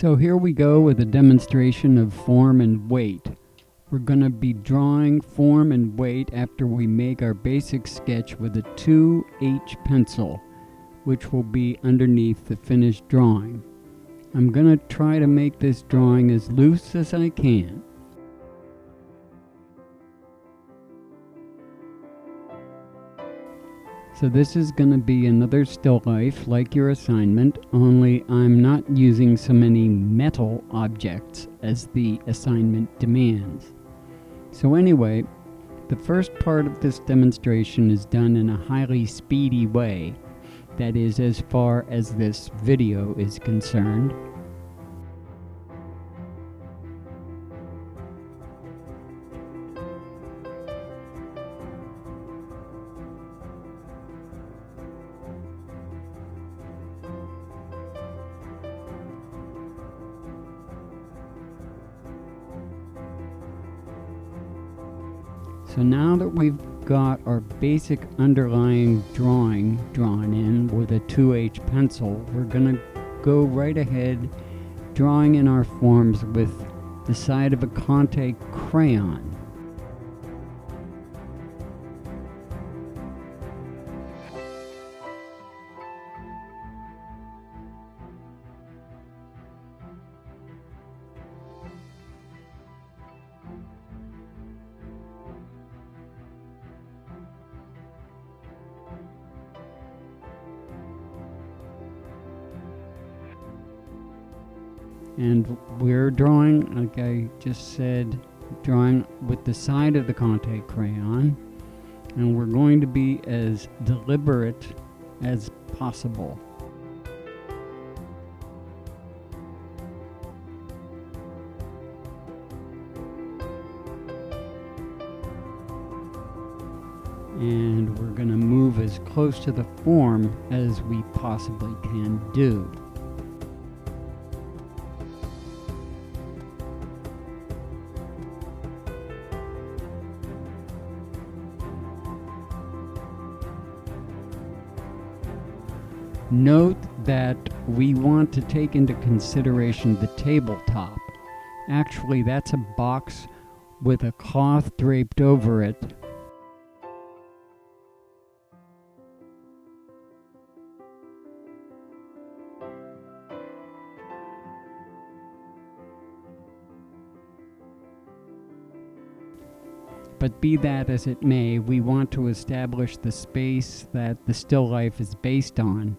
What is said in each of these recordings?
So here we go with a demonstration of form and weight. We're going to be drawing form and weight after we make our basic sketch with a 2H pencil, which will be underneath the finished drawing. I'm going to try to make this drawing as loose as I can. So this is going to be another still life like your assignment, only I'm not using so many metal objects as the assignment demands. So anyway, the first part of this demonstration is done in a highly speedy way. That is, as far as this video is concerned. So now that we've got our basic underlying drawing drawn in with a 2H pencil, we're going to go right ahead drawing in our forms with the side of a Conte crayon. And we're drawing, like I just said, drawing with the side of the Conte crayon. And we're going to be as deliberate as possible. And we're going to move as close to the form as we possibly can do. Note that we want to take into consideration the tabletop. Actually, that's a box with a cloth draped over it. But be that as it may, we want to establish the space that the still life is based on,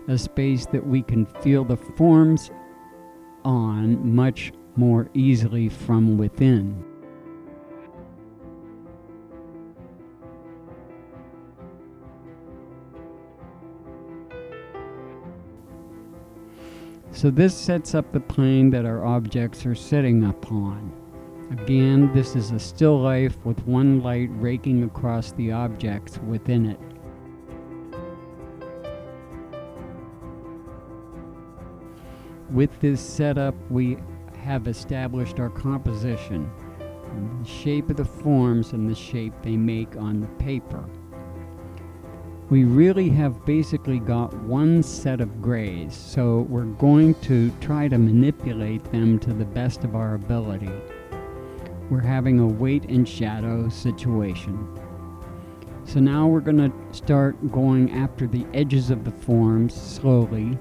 a space that we can feel the forms on much more easily from within. So this sets up the plane that our objects are sitting upon. Again, this is a still life with one light raking across the objects within it. With this setup, we have established our composition, the shape of the forms and the shape they make on the paper. We really have basically got one set of grays, so we're going to try to manipulate them to the best of our ability. We're having a weight and shadow situation. So now we're going to start going after the edges of the forms slowly,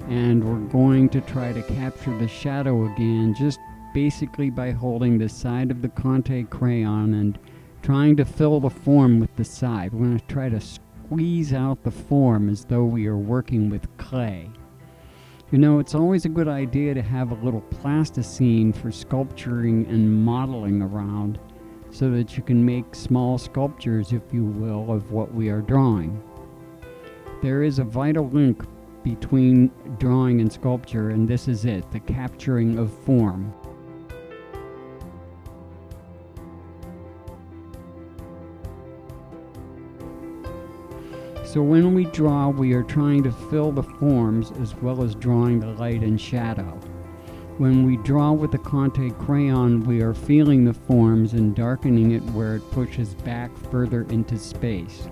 and we're going to try to capture the shadow again just basically by holding the side of the Conte crayon and trying to fill the form with the side. We're going to try to squeeze out the form as though we are working with clay. You know, it's always a good idea to have a little plasticine for sculpturing and modeling around so that you can make small sculptures, if you will, of what we are drawing. There is a vital link between drawing and sculpture, and this is it, the capturing of form. So when we draw, we are trying to fill the forms as well as drawing the light and shadow. When we draw with the Conte crayon, we are feeling the forms and darkening it where it pushes back further into space.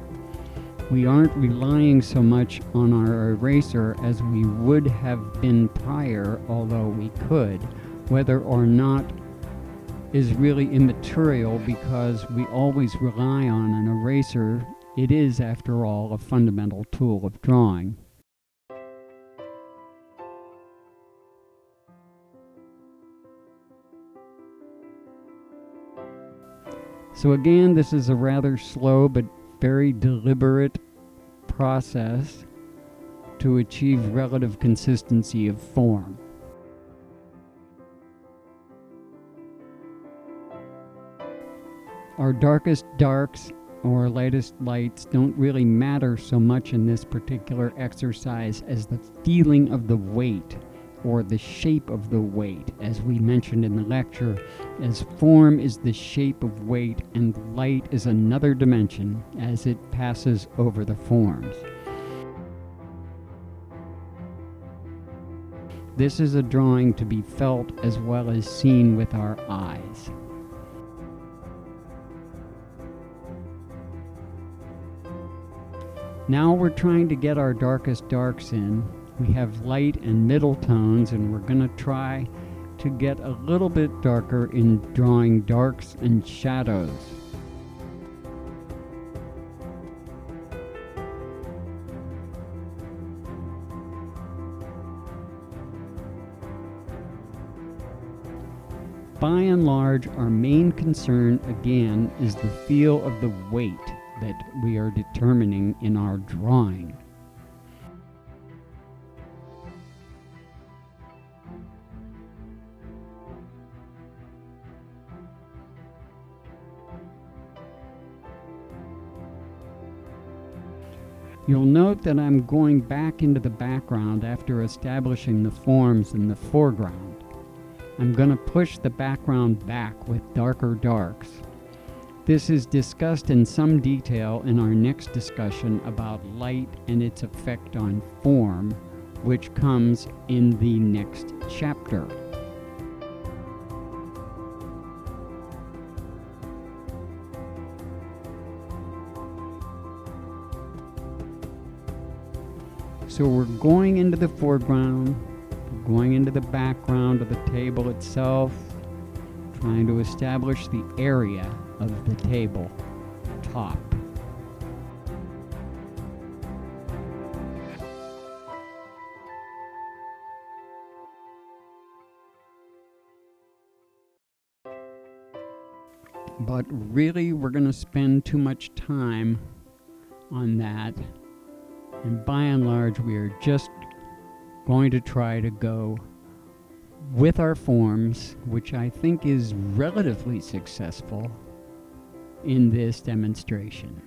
we aren't relying so much on our eraser as we would have been prior, although we could. Whether or not is really immaterial because we always rely on an eraser. It is, after all, a fundamental tool of drawing. So again, this is a rather slow but very deliberate process to achieve relative consistency of form. Our darkest darks or lightest lights don't really matter so much in this particular exercise as the feeling of the weight or the shape of the weight, as we mentioned in the lecture, as form is the shape of weight and light is another dimension as it passes over the forms. This is a drawing to be felt as well as seen with our eyes. Now we're trying to get our darkest darks in. We have light and middle tones, and we're going to try to get a little bit darker in drawing darks and shadows. By and large, our main concern, again, is the feel of the weight that we are determining in our drawing. You'll note that I'm going back into the background after establishing the forms in the foreground. I'm going to push the background back with darker darks. This is discussed in some detail in our next discussion about light and its effect on form, which comes in the next chapter. So we're going into the foreground, we're going into the background of the table itself, trying to establish the area of the table top. But really, we're going to spend too much time on that. And by and large, we are just going to try to go with our forms, which I think is relatively successful in this demonstration.